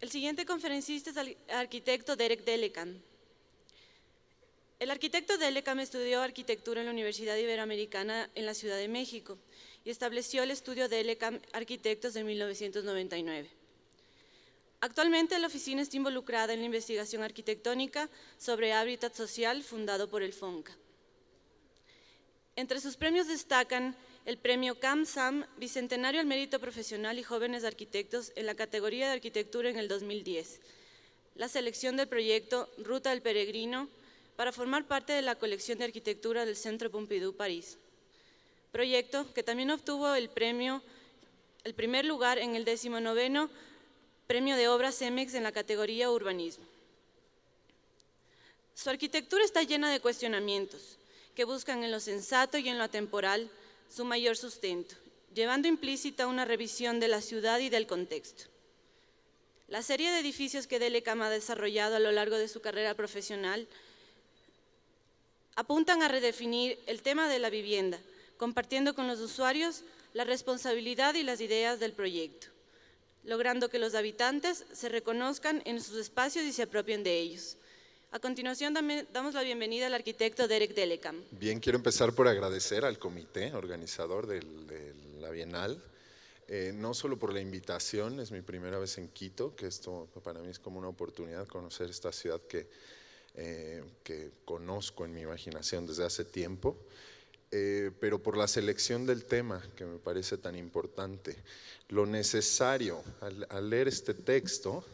El siguiente conferencista es el arquitecto Derek Delecan. El arquitecto Delecan estudió arquitectura en la Universidad Iberoamericana en la Ciudad de México y estableció el estudio Delecan Arquitectos en 1999. Actualmente la oficina está involucrada en la investigación arquitectónica sobre hábitat social fundado por el FONCA. Entre sus premios destacan el premio CAM-SAM Bicentenario al Mérito Profesional y Jóvenes Arquitectos en la categoría de Arquitectura en el 2010, la selección del proyecto Ruta del Peregrino para formar parte de la colección de arquitectura del Centro Pompidou París, proyecto que también obtuvo el primer lugar en el 19º Premio de Obras CEMEX en la categoría Urbanismo. Su arquitectura está llena de cuestionamientos que buscan en lo sensato y en lo atemporal su mayor sustento, llevando implícita una revisión de la ciudad y del contexto. La serie de edificios que Delecan ha desarrollado a lo largo de su carrera profesional apuntan a redefinir el tema de la vivienda, compartiendo con los usuarios la responsabilidad y las ideas del proyecto, logrando que los habitantes se reconozcan en sus espacios y se apropien de ellos. A continuación damos la bienvenida al arquitecto Derek Delecan. Bien, quiero empezar por agradecer al comité organizador de la Bienal, no solo por la invitación, es mi primera vez en Quito, que esto para mí es como una oportunidad de conocer esta ciudad que conozco en mi imaginación desde hace tiempo, pero por la selección del tema que me parece tan importante. Lo necesario al leer este texto,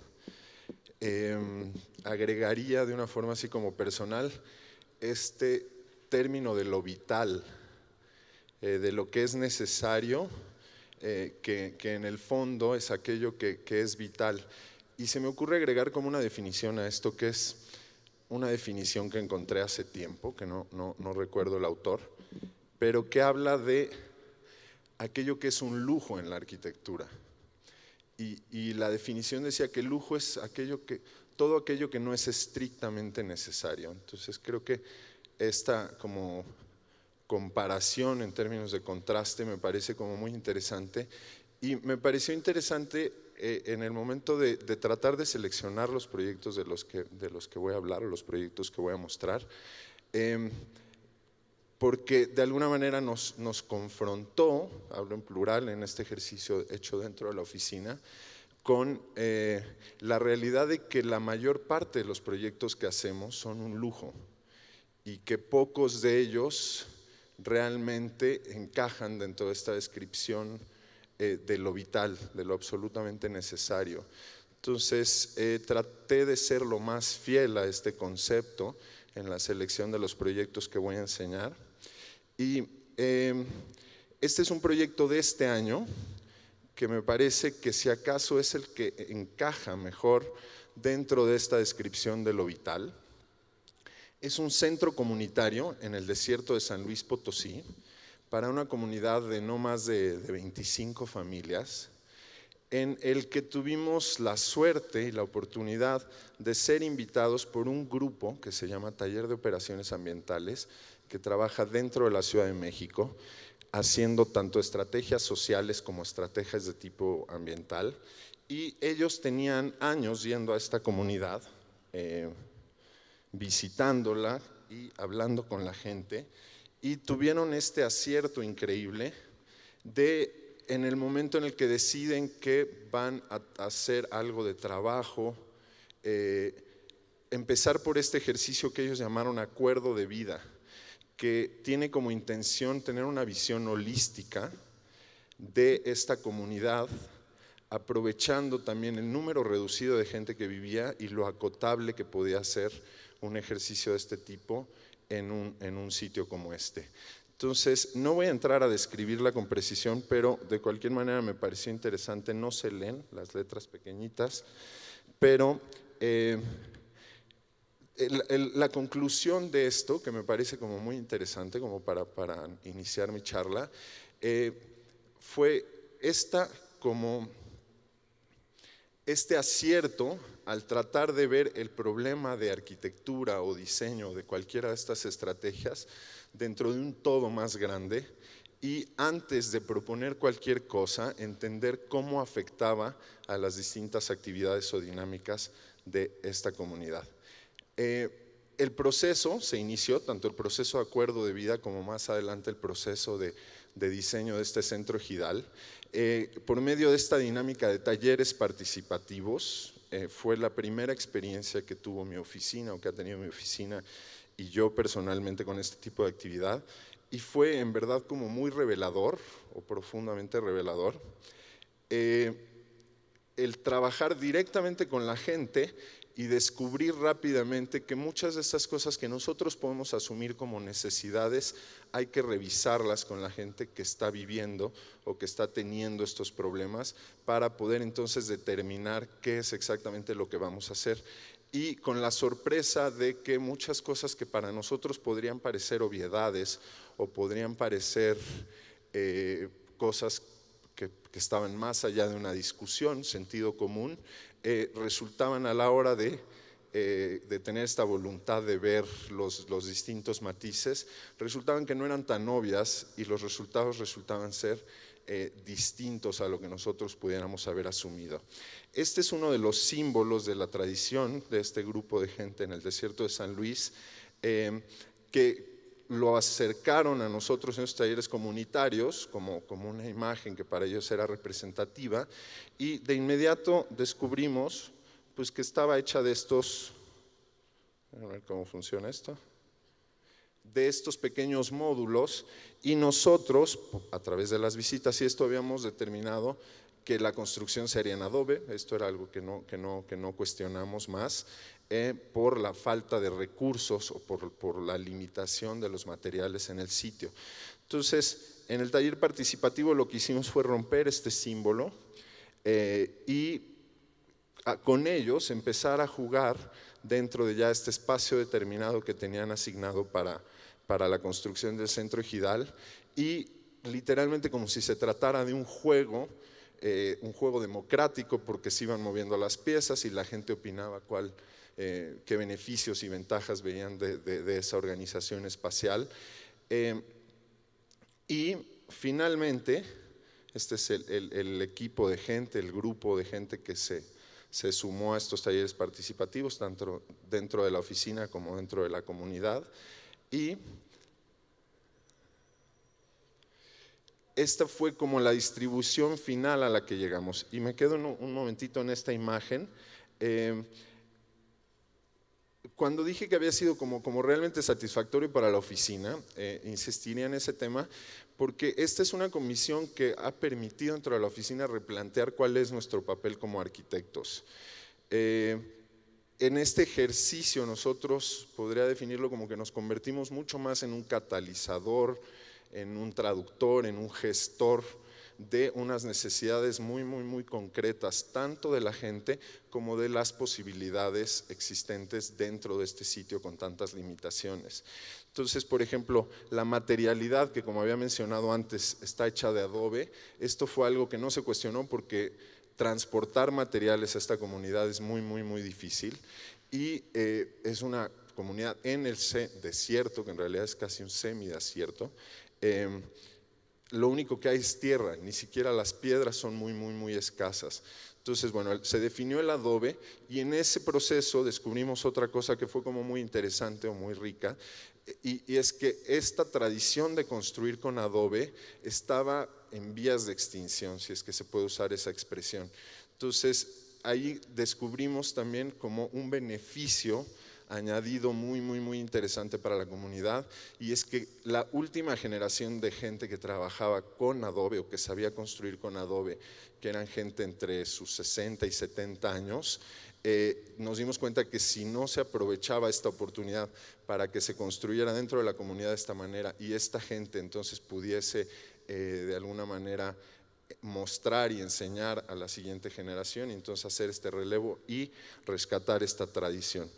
agregaría de una forma así como personal este término de lo vital, de lo que es necesario, que en el fondo es aquello que es vital. Y se me ocurre agregar como una definición a esto, que es una definición que encontré hace tiempo, que no recuerdo el autor, pero que habla de aquello que es un lujo en la arquitectura. Y la definición decía que el lujo es todo aquello que no es estrictamente necesario. Entonces creo que esta como comparación en términos de contraste me parece como muy interesante. Y me pareció interesante en el momento de tratar de seleccionar los proyectos de los que voy a hablar, o los proyectos que voy a mostrar, porque de alguna manera nos confrontó, hablo en plural en este ejercicio hecho dentro de la oficina, con la realidad de que la mayor parte de los proyectos que hacemos son un lujo y que pocos de ellos realmente encajan dentro de esta descripción de lo vital, de lo absolutamente necesario. Entonces traté de ser lo más fiel a este concepto en la selección de los proyectos que voy a enseñar. Y este es un proyecto de este año que me parece que si acaso es el que encaja mejor dentro de esta descripción de lo vital. Es un centro comunitario en el desierto de San Luis Potosí para una comunidad de no más de 25 familias, en el que tuvimos la suerte y la oportunidad de ser invitados por un grupo que se llama Taller de Operaciones Ambientales, que trabaja dentro de la Ciudad de México, haciendo tanto estrategias sociales como estrategias de tipo ambiental. Y ellos tenían años yendo a esta comunidad, visitándola y hablando con la gente, y tuvieron este acierto increíble de, en el momento en el que deciden que van a hacer algo de trabajo, empezar por este ejercicio que ellos llamaron acuerdo de vida, que tiene como intención tener una visión holística de esta comunidad, aprovechando también el número reducido de gente que vivía y lo acotable que podía ser un ejercicio de este tipo en un sitio como este. Entonces, no voy a entrar a describirla con precisión, pero de cualquier manera me pareció interesante. No se leen las letras pequeñitas, pero la conclusión de esto, que me parece como muy interesante como para iniciar mi charla, fue este acierto al tratar de ver el problema de arquitectura o diseño de cualquiera de estas estrategias dentro de un todo más grande, y antes de proponer cualquier cosa, entender cómo afectaba a las distintas actividades o dinámicas de esta comunidad. El proceso se inició, tanto el proceso de acuerdo de vida como más adelante el proceso de diseño de este centro ejidal, por medio de esta dinámica de talleres participativos. Fue la primera experiencia que tuvo mi oficina o que ha tenido mi oficina y yo personalmente con este tipo de actividad, y fue en verdad como muy revelador o profundamente revelador el trabajar directamente con la gente y descubrir rápidamente que muchas de estas cosas que nosotros podemos asumir como necesidades hay que revisarlas con la gente que está viviendo o que está teniendo estos problemas para poder entonces determinar qué es exactamente lo que vamos a hacer. Y con la sorpresa de que muchas cosas que para nosotros podrían parecer obviedades o podrían parecer cosas que estaban más allá de una discusión, sentido común, resultaban a la hora de tener esta voluntad de ver los distintos matices, resultaban que no eran tan obvias y los resultados resultaban ser distintos a lo que nosotros pudiéramos haber asumido. Este es uno de los símbolos de la tradición de este grupo de gente en el desierto de San Luis, que lo acercaron a nosotros en estos talleres comunitarios como una imagen que para ellos era representativa, y de inmediato descubrimos pues que estaba hecha de estos, a ver cómo funciona esto, de estos pequeños módulos, y nosotros a través de las visitas y esto habíamos determinado que la construcción se haría en adobe. Esto era algo que no cuestionamos más por la falta de recursos o por la limitación de los materiales en el sitio. Entonces, en el taller participativo lo que hicimos fue romper este símbolo y con ellos empezar a jugar dentro de ya este espacio determinado que tenían asignado para la construcción del centro ejidal, y literalmente como si se tratara de un juego democrático, porque se iban moviendo las piezas y la gente opinaba qué beneficios y ventajas veían de esa organización espacial. Y finalmente, este es el equipo de gente, el grupo de gente que se sumó a estos talleres participativos, tanto dentro de la oficina como dentro de la comunidad. Y esta fue como la distribución final a la que llegamos. Y me quedo un momentito en esta imagen. Cuando dije que había sido como realmente satisfactorio para la oficina, insistiría en ese tema, porque esta es una comisión que ha permitido dentro de la oficina replantear cuál es nuestro papel como arquitectos. En este ejercicio nosotros podría definirlo como que nos convertimos mucho más en un catalizador, en un traductor, en un gestor de unas necesidades muy concretas, tanto de la gente como de las posibilidades existentes dentro de este sitio con tantas limitaciones. Entonces, por ejemplo, la materialidad que, como había mencionado antes, está hecha de adobe. Esto fue algo que no se cuestionó porque transportar materiales a esta comunidad es muy difícil, y es una comunidad en el desierto, que en realidad es casi un semidesierto. Lo único que hay es tierra, ni siquiera las piedras son muy escasas. Entonces, bueno, se definió el adobe, y en ese proceso descubrimos otra cosa que fue como muy interesante o muy rica, y es que esta tradición de construir con adobe estaba en vías de extinción, si es que se puede usar esa expresión. Entonces, ahí descubrimos también como un beneficio añadido muy interesante para la comunidad, y es que la última generación de gente que trabajaba con adobe o que sabía construir con adobe, que eran gente entre sus 60 y 70 años, nos dimos cuenta que si no se aprovechaba esta oportunidad para que se construyera dentro de la comunidad de esta manera, y esta gente entonces pudiese de alguna manera mostrar y enseñar a la siguiente generación, y entonces hacer este relevo y rescatar esta tradición.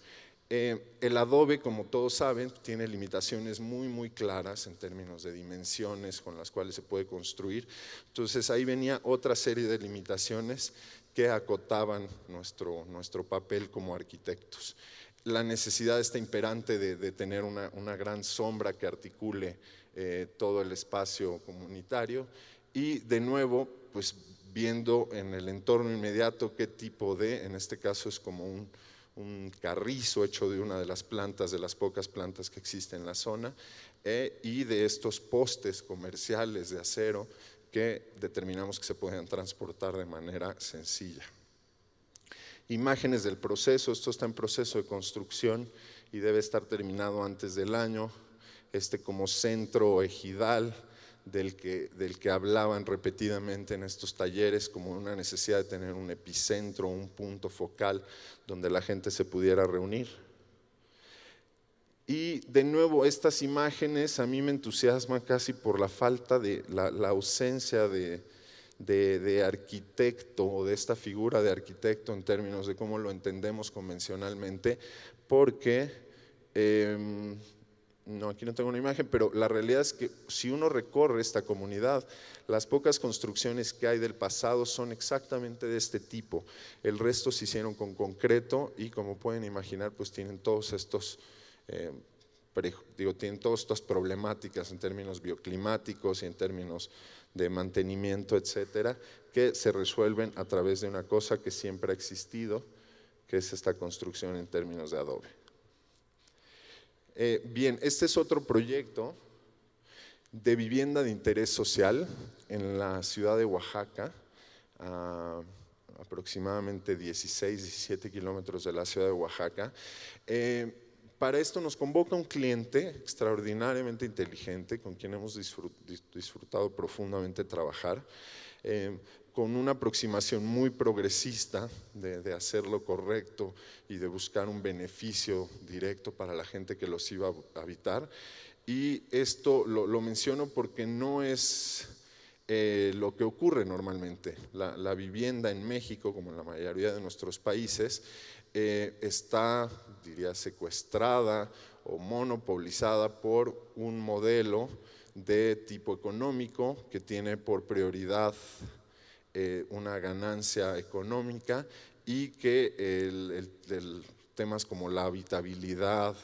El adobe, como todos saben, tiene limitaciones muy claras en términos de dimensiones con las cuales se puede construir. Entonces ahí venía otra serie de limitaciones que acotaban nuestro papel como arquitectos. La necesidad esta imperante de tener una gran sombra que articule todo el espacio comunitario y de nuevo pues viendo en el entorno inmediato qué tipo de, en este caso es como un carrizo hecho de una de las plantas, de las pocas plantas que existen en la zona, y de estos postes comerciales de acero que determinamos que se pueden transportar de manera sencilla. Imágenes del proceso, esto está en proceso de construcción y debe estar terminado antes del año, como centro ejidal del que hablaban repetidamente en estos talleres, como una necesidad de tener un epicentro, un punto focal donde la gente se pudiera reunir. Y de nuevo, estas imágenes a mí me entusiasman casi por la falta de, la ausencia de arquitecto o de esta figura de arquitecto en términos de cómo lo entendemos convencionalmente, porque, no, aquí no tengo una imagen, pero la realidad es que si uno recorre esta comunidad, las pocas construcciones que hay del pasado son exactamente de este tipo. El resto se hicieron con concreto y como pueden imaginar, pues tienen todos estos tienen todas estas problemáticas en términos bioclimáticos y en términos de mantenimiento, etcétera, que se resuelven a través de una cosa que siempre ha existido, que es esta construcción en términos de adobe. Bien, este es otro proyecto de vivienda de interés social en la ciudad de Oaxaca, a aproximadamente 16, 17 kilómetros de la ciudad de Oaxaca. Para esto nos convoca un cliente extraordinariamente inteligente con quien hemos disfrutado profundamente trabajar, con una aproximación muy progresista de hacer lo correcto y de buscar un beneficio directo para la gente que los iba a habitar. Y esto lo menciono porque no es lo que ocurre normalmente. La vivienda en México, como en la mayoría de nuestros países, está, diría, secuestrada o monopolizada por un modelo de tipo económico que tiene por prioridad una ganancia económica y que temas como la habitabilidad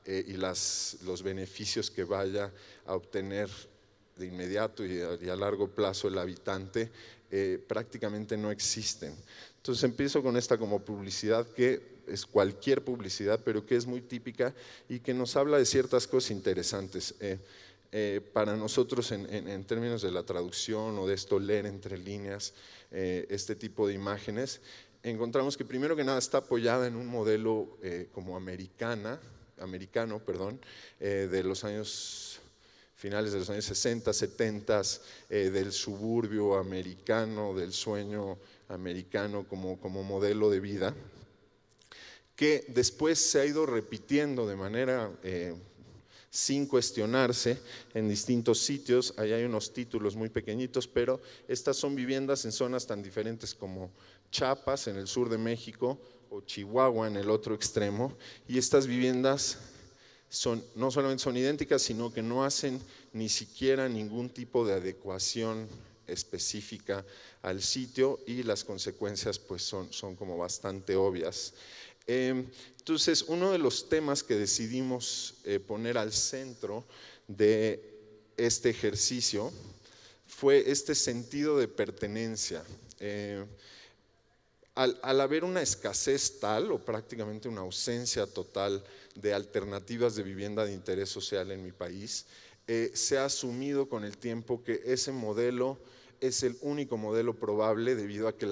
y los beneficios que vaya a obtener de inmediato y a largo plazo el habitante prácticamente no existen. Entonces empiezo con esta como publicidad que es cualquier publicidad, pero que es muy típica y que nos habla de ciertas cosas interesantes. Para nosotros en términos de la traducción o de esto leer entre líneas este tipo de imágenes, encontramos que primero que nada está apoyada en un modelo como americano, de los años finales de los años 60, 70, del suburbio americano, del sueño americano como modelo de vida, que después se ha ido repitiendo de manera sin cuestionarse en distintos sitios. Ahí hay unos títulos muy pequeñitos, pero estas son viviendas en zonas tan diferentes como Chiapas en el sur de México o Chihuahua en el otro extremo, y estas viviendas no solamente son idénticas, sino que no hacen ni siquiera ningún tipo de adecuación específica al sitio y las consecuencias pues son como bastante obvias. Entonces, uno de los temas que decidimos poner al centro de este ejercicio fue este sentido de pertenencia. Al haber una escasez tal o prácticamente una ausencia total de alternativas de vivienda de interés social en mi país, se ha asumido con el tiempo que ese modelo es el único modelo probable debido a que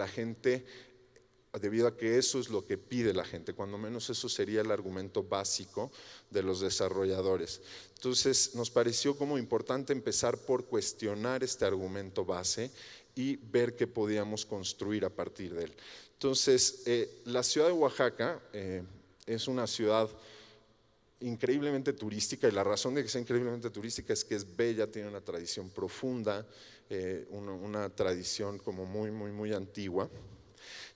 eso es lo que pide la gente, cuando menos eso sería el argumento básico de los desarrolladores. Entonces nos pareció como importante empezar por cuestionar este argumento base y ver qué podíamos construir a partir de él. Entonces, la ciudad de Oaxaca es una ciudad increíblemente turística, y la razón de que sea increíblemente turística es que es bella, tiene una tradición profunda, una tradición como muy antigua.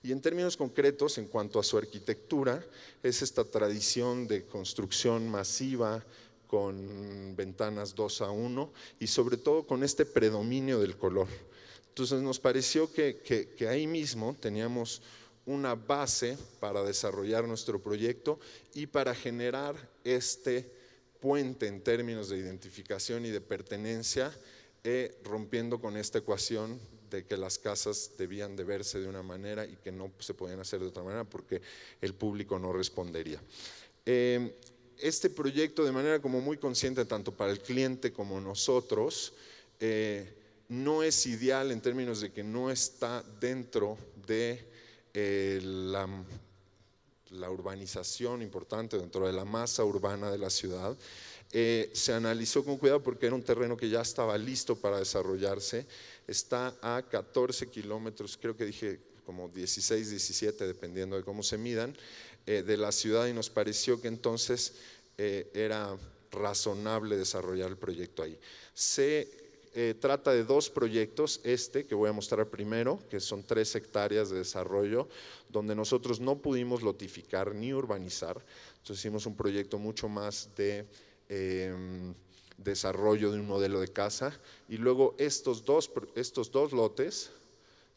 Y en términos concretos, en cuanto a su arquitectura, es esta tradición de construcción masiva con ventanas 2:1 y sobre todo con este predominio del color. Entonces nos pareció que ahí mismo teníamos una base para desarrollar nuestro proyecto y para generar este puente en términos de identificación y de pertenencia, rompiendo con esta ecuación de que las casas debían de verse de una manera y que no se podían hacer de otra manera porque el público no respondería. Este proyecto, de manera como muy consciente tanto para el cliente como nosotros, no es ideal en términos de que no está dentro de la urbanización importante, dentro de la masa urbana de la ciudad. Se analizó con cuidado porque era un terreno que ya estaba listo para desarrollarse. Está a 14 kilómetros, creo que dije como 16, 17, dependiendo de cómo se midan, de la ciudad, y nos pareció que entonces era razonable desarrollar el proyecto ahí. Se trata de dos proyectos, que voy a mostrar primero, que son 3 hectáreas de desarrollo, donde nosotros no pudimos lotificar ni urbanizar. Entonces hicimos un proyecto mucho más de desarrollo de un modelo de casa, y luego estos dos lotes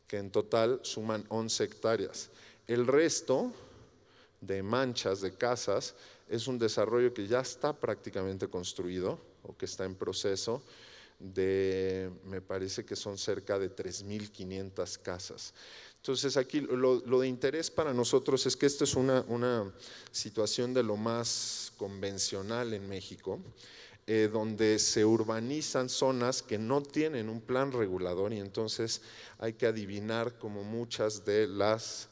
que en total suman 11 hectáreas. El resto de manchas de casas es un desarrollo que ya está prácticamente construido o que está en proceso, me parece que son cerca de 3.500 casas. Entonces aquí lo de interés para nosotros es que esto es una situación de lo más convencional en México, donde se urbanizan zonas que no tienen un plan regulador, y entonces hay que adivinar como muchas de las,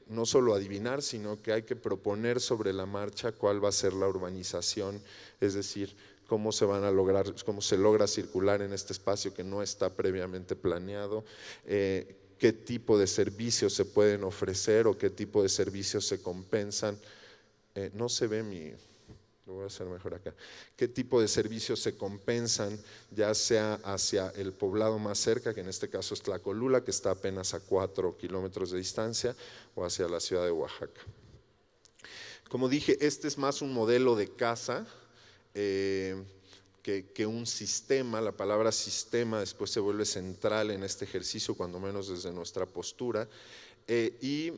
no solo adivinar, sino que hay que proponer sobre la marcha cuál va a ser la urbanización, es decir, cómo se van a lograr, cómo se logra circular en este espacio que no está previamente planeado, qué tipo de servicios se pueden ofrecer o qué tipo de servicios se compensan. No se ve lo voy a hacer mejor acá. ¿Qué tipo de servicios se compensan, ya sea hacia el poblado más cerca, que en este caso es Tlacolula, que está apenas a 4 kilómetros de distancia, o hacia la ciudad de Oaxaca? Como dije, este es más un modelo de casa que un sistema. La palabra sistema después se vuelve central en este ejercicio, cuando menos desde nuestra postura. Y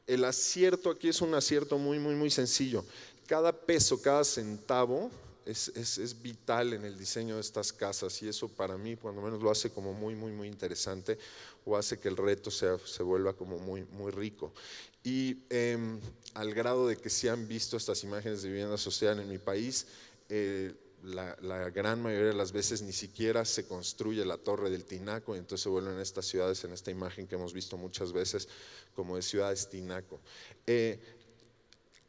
el acierto aquí es un acierto muy sencillo. Cada peso, cada centavo es vital en el diseño de estas casas, y eso para mí cuando menos lo hace como muy interesante, o hace que el reto se vuelva como muy rico. Y al grado de que si han visto estas imágenes de vivienda social en mi país, la gran mayoría de las veces ni siquiera se construye la Torre del Tinaco, y entonces se vuelven estas ciudades, en esta imagen que hemos visto muchas veces, como de ciudades tinaco.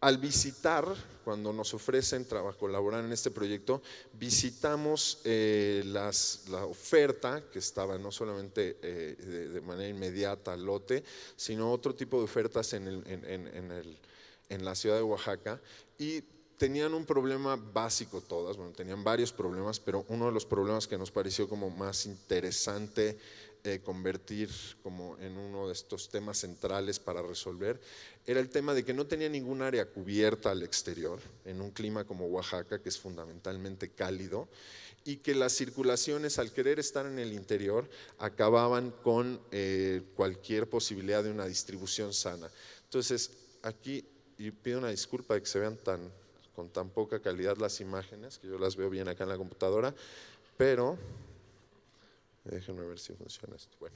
Al visitar, cuando nos ofrecen colaborar en este proyecto, visitamos la oferta que estaba no solamente de manera inmediata al lote, sino otro tipo de ofertas en la ciudad de Oaxaca, y tenían un problema básico todas, bueno, tenían varios problemas, pero uno de los problemas que nos pareció como más interesante convertir como en uno de estos temas centrales para resolver, era el tema de que no tenía ningún área cubierta al exterior, en un clima como Oaxaca, que es fundamentalmente cálido, y que las circulaciones, al querer estar en el interior, acababan con cualquier posibilidad de una distribución sana. Entonces, aquí, y pido una disculpa de que se vean con tan poca calidad las imágenes, que yo las veo bien acá en la computadora, pero déjenme ver si funciona esto. Bueno,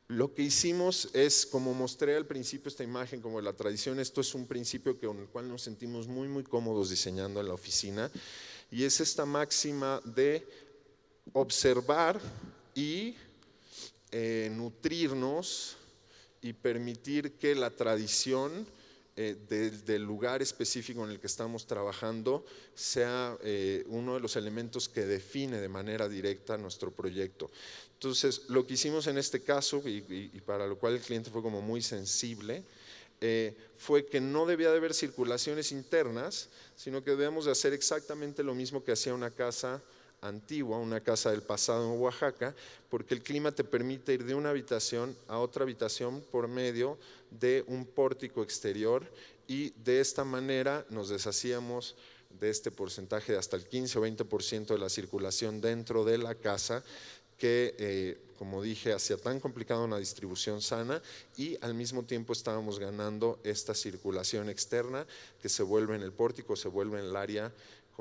lo que hicimos es, como mostré al principio esta imagen como de la tradición, esto es un principio con el cual nos sentimos muy cómodos diseñando en la oficina, y es esta máxima de observar y nutrirnos y permitir que la tradición del lugar específico en el que estamos trabajando sea uno de los elementos que define de manera directa nuestro proyecto. Entonces, lo que hicimos en este caso, y para lo cual el cliente fue como muy sensible, fue que no debía de haber circulaciones internas, sino que debíamos de hacer exactamente lo mismo que hacía una casa antigua, una casa del pasado en Oaxaca, porque el clima te permite ir de una habitación a otra habitación por medio de un pórtico exterior, y de esta manera nos deshacíamos de este porcentaje de hasta el 15 o 20% de la circulación dentro de la casa, que como dije, hacía tan complicada una distribución sana, y al mismo tiempo estábamos ganando esta circulación externa que se vuelve en el pórtico, se vuelve en el área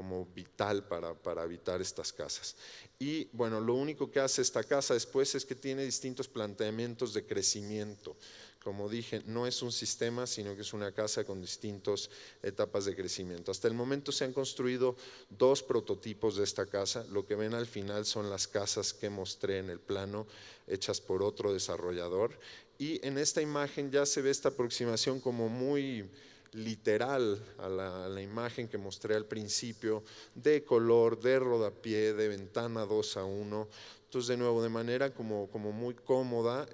como vital para habitar estas casas. Y bueno, lo único que hace esta casa después es que tiene distintos planteamientos de crecimiento. Como dije, no es un sistema, sino que es una casa con distintas etapas de crecimiento. Hasta el momento se han construido 2 prototipos de esta casa. Lo que ven al final son las casas que mostré en el plano, hechas por otro desarrollador. Y en esta imagen ya se ve esta aproximación como muy literal a la imagen que mostré al principio, de color, de rodapié, de ventana 2:1. Entonces, de nuevo, de manera como muy cómoda,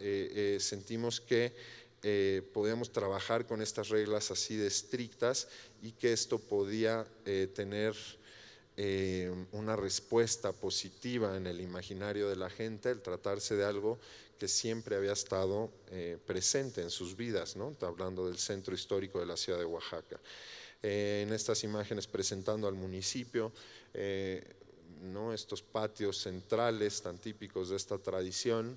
sentimos que podíamos trabajar con estas reglas así de estrictas y que esto podía tener una respuesta positiva en el imaginario de la gente, el tratarse de algo que siempre había estado presente en sus vidas, ¿no? Está hablando del centro histórico de la ciudad de Oaxaca. En estas imágenes presentando al municipio, ¿no? Estos patios centrales tan típicos de esta tradición,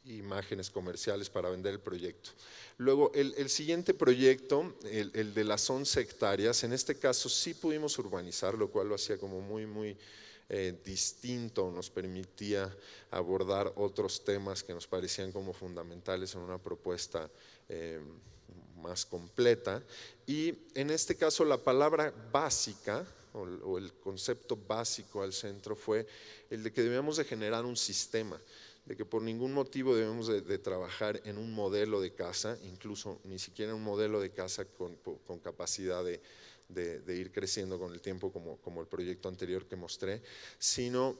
imágenes comerciales para vender el proyecto. Luego, el siguiente proyecto, el de las 11 hectáreas, en este caso sí pudimos urbanizar, lo cual lo hacía como muy distinto, nos permitía abordar otros temas que nos parecían como fundamentales en una propuesta más completa. Y en este caso la palabra básica o el concepto básico al centro fue el de que debíamos de generar un sistema, de que por ningún motivo debemos de trabajar en un modelo de casa, incluso ni siquiera un modelo de casa con capacidad de ir creciendo con el tiempo como el proyecto anterior que mostré, sino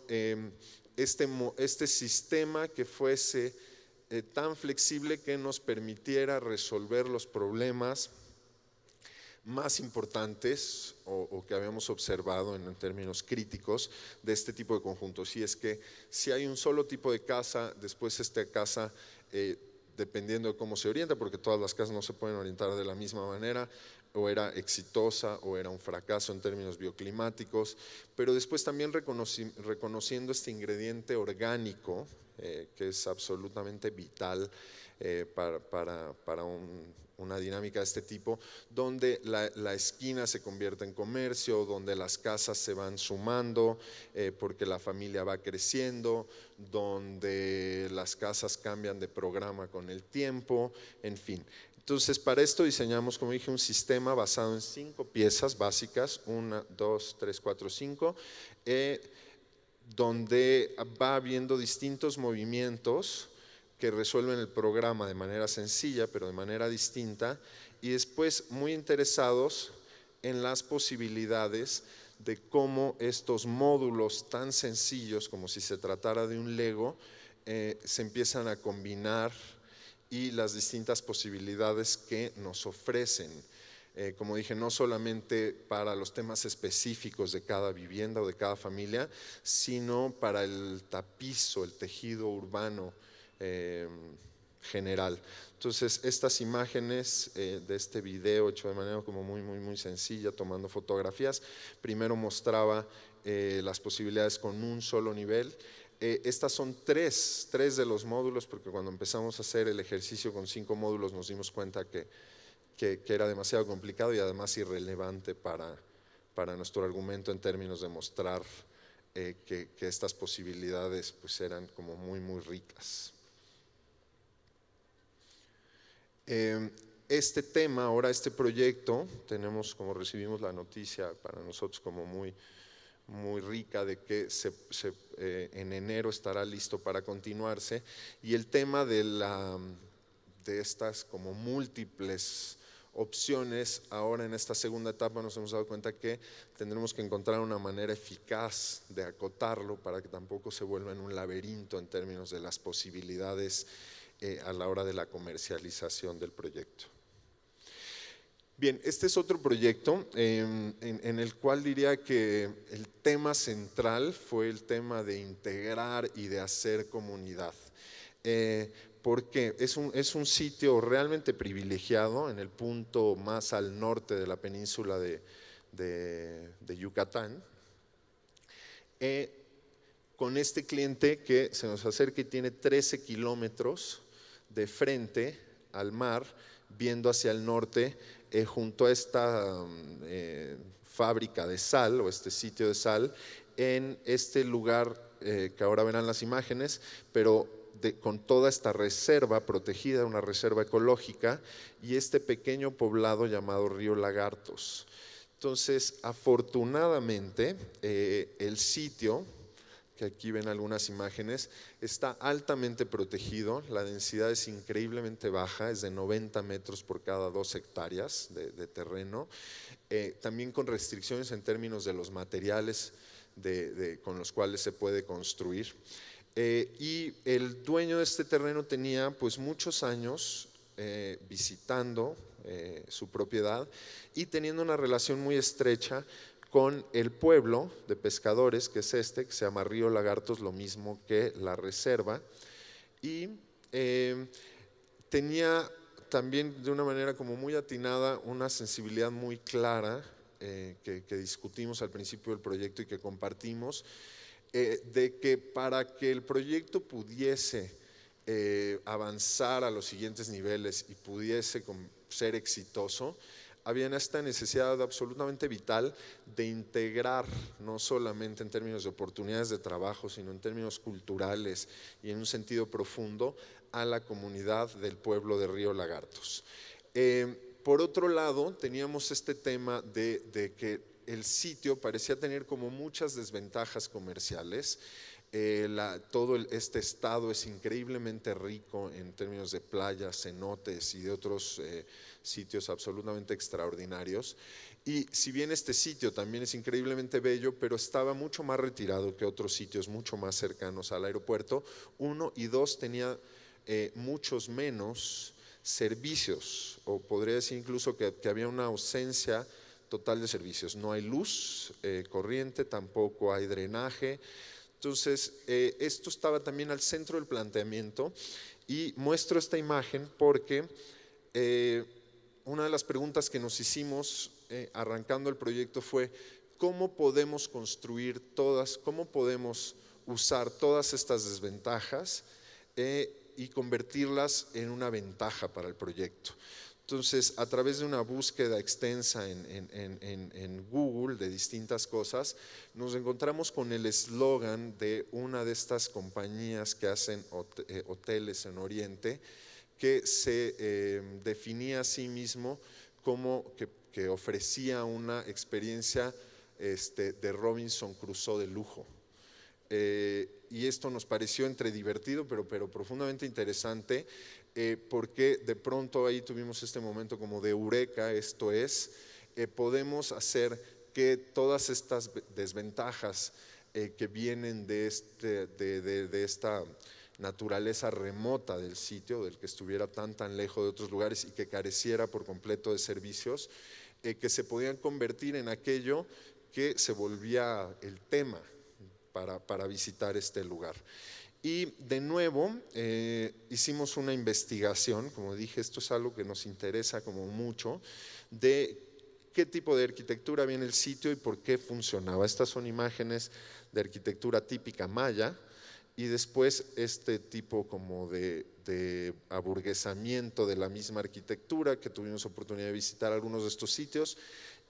este sistema que fuese tan flexible que nos permitiera resolver los problemas más importantes o que habíamos observado en términos críticos de este tipo de conjuntos. Y es que si hay un solo tipo de casa, después esta casa, dependiendo de cómo se orienta, porque todas las casas no se pueden orientar de la misma manera, o era exitosa o era un fracaso en términos bioclimáticos, pero después también reconociendo este ingrediente orgánico, que es absolutamente vital para una dinámica de este tipo, donde la esquina se convierte en comercio, donde las casas se van sumando porque la familia va creciendo, donde las casas cambian de programa con el tiempo, en fin. Entonces, para esto diseñamos, como dije, un sistema basado en 5 piezas básicas, 1, 2, 3, 4, 5, donde va habiendo distintos movimientos que resuelven el programa de manera sencilla, pero de manera distinta, y después muy interesados en las posibilidades de cómo estos módulos tan sencillos, como si se tratara de un Lego, se empiezan a combinar y las distintas posibilidades que nos ofrecen. Como dije, no solamente para los temas específicos de cada vivienda o de cada familia, sino para el tapizo, el tejido urbano general. Entonces, estas imágenes de este video hecho de manera como muy sencilla, tomando fotografías, primero mostraba las posibilidades con un solo nivel. Estas son tres de los módulos, porque cuando empezamos a hacer el ejercicio con 5 módulos nos dimos cuenta que era demasiado complicado y además irrelevante para nuestro argumento en términos de mostrar que estas posibilidades pues eran como muy ricas. Este tema, ahora este proyecto, tenemos, como recibimos la noticia, para nosotros como muy rica de que en enero estará listo para continuarse, y el tema de estas como múltiples opciones, ahora en esta segunda etapa nos hemos dado cuenta que tendremos que encontrar una manera eficaz de acotarlo para que tampoco se vuelva en un laberinto en términos de las posibilidades a la hora de la comercialización del proyecto. Bien, este es otro proyecto en el cual diría que el tema central fue el tema de integrar y de hacer comunidad. Porque es un sitio realmente privilegiado en el punto más al norte de la península de Yucatán, con este cliente que se nos acerca y tiene 13 kilómetros de frente al mar, viendo hacia el norte junto a esta fábrica de sal o este sitio de sal, en este lugar que ahora verán las imágenes, pero con toda esta reserva protegida, una reserva ecológica, y este pequeño poblado llamado Río Lagartos. Entonces, afortunadamente, el sitio, que aquí ven algunas imágenes, está altamente protegido, la densidad es increíblemente baja, es de 90 metros por cada 2 hectáreas de terreno, también con restricciones en términos de los materiales con los cuales se puede construir. Y el dueño de este terreno tenía pues muchos años visitando su propiedad y teniendo una relación muy estrecha con el pueblo de pescadores, que es este, que se llama Río Lagartos, lo mismo que la reserva, y tenía también de una manera como muy atinada una sensibilidad muy clara que discutimos al principio del proyecto y que compartimos, de que para que el proyecto pudiese avanzar a los siguientes niveles y pudiese ser exitoso, había esta necesidad absolutamente vital de integrar, no solamente en términos de oportunidades de trabajo, sino en términos culturales y en un sentido profundo, a la comunidad del pueblo de Río Lagartos. Por otro lado, teníamos este tema de que el sitio parecía tener como muchas desventajas comerciales. Todo este estado es increíblemente rico en términos de playas, cenotes y de otros sitios absolutamente extraordinarios. Y si bien este sitio también es increíblemente bello, pero estaba mucho más retirado que otros sitios mucho más cercanos al aeropuerto, 1 y 2 tenía muchos menos servicios, o podría decir incluso que había una ausencia total de servicios. No hay luz corriente, tampoco hay drenaje. Entonces, esto estaba también al centro del planteamiento, y muestro esta imagen porque una de las preguntas que nos hicimos arrancando el proyecto fue: ¿cómo podemos construir cómo podemos usar todas estas desventajas y convertirlas en una ventaja para el proyecto? Entonces, a través de una búsqueda extensa en Google de distintas cosas, nos encontramos con el eslogan de una de estas compañías que hacen hoteles en Oriente, que se definía a sí mismo como que ofrecía una experiencia de Robinson Crusoe de lujo. Y esto nos pareció entre divertido, pero profundamente interesante, porque de pronto ahí tuvimos este momento como de eureka. Esto es, podemos hacer que todas estas desventajas que vienen de esta naturaleza remota del sitio, del que estuviera tan lejos de otros lugares y que careciera por completo de servicios, que se podían convertir en aquello que se volvía el tema para visitar este lugar. Y de nuevo hicimos una investigación, como dije, esto es algo que nos interesa como mucho, de qué tipo de arquitectura había en el sitio y por qué funcionaba. Estas son imágenes de arquitectura típica maya, y después este tipo como de aburguesamiento de la misma arquitectura, que tuvimos oportunidad de visitar algunos de estos sitios.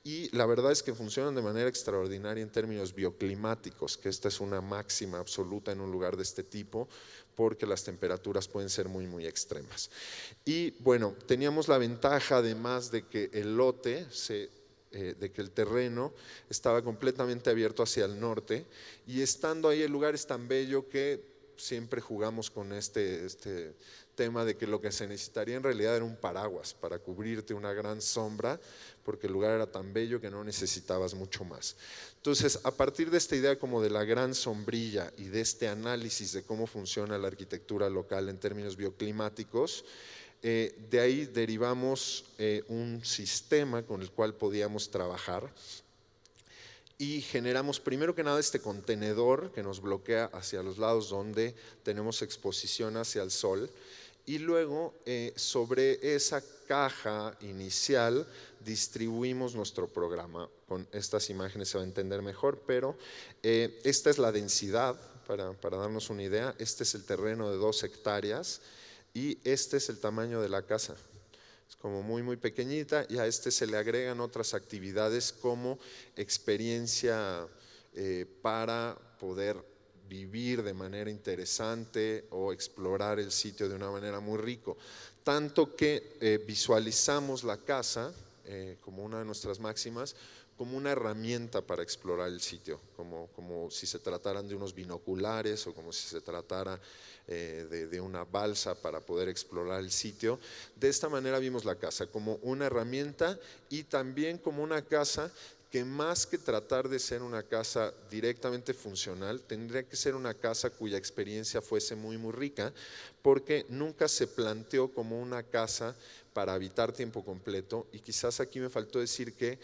Y la verdad es que funcionan de manera extraordinaria en términos bioclimáticos, que esta es una máxima absoluta en un lugar de este tipo, porque las temperaturas pueden ser muy extremas. Y bueno, teníamos la ventaja además de que el lote, de que el terreno estaba completamente abierto hacia el norte, y estando ahí el lugar es tan bello que siempre jugamos con este tema de que lo que se necesitaría en realidad era un paraguas para cubrirte una gran sombra, porque el lugar era tan bello que no necesitabas mucho más. Entonces, a partir de esta idea como de la gran sombrilla y de este análisis de cómo funciona la arquitectura local en términos bioclimáticos, de ahí derivamos un sistema con el cual podíamos trabajar, y generamos primero que nada este contenedor que nos bloquea hacia los lados donde tenemos exposición hacia el sol, y luego sobre esa caja inicial distribuimos nuestro programa. Con estas imágenes se va a entender mejor, pero esta es la densidad para darnos una idea. Este es el terreno de 2 hectáreas y este es el tamaño de la casa. Es como muy pequeñita, y a este se le agregan otras actividades como experiencia para poder vivir de manera interesante o explorar el sitio de una manera muy rico. Tanto que visualizamos la casa como una de nuestras máximas, como una herramienta para explorar el sitio, como si se trataran de unos binoculares o como si se tratara de una balsa para poder explorar el sitio. De esta manera vimos la casa como una herramienta y también como una casa que, más que tratar de ser una casa directamente funcional, tendría que ser una casa cuya experiencia fuese muy rica, porque nunca se planteó como una casa para habitar tiempo completo. Y quizás aquí me faltó decir que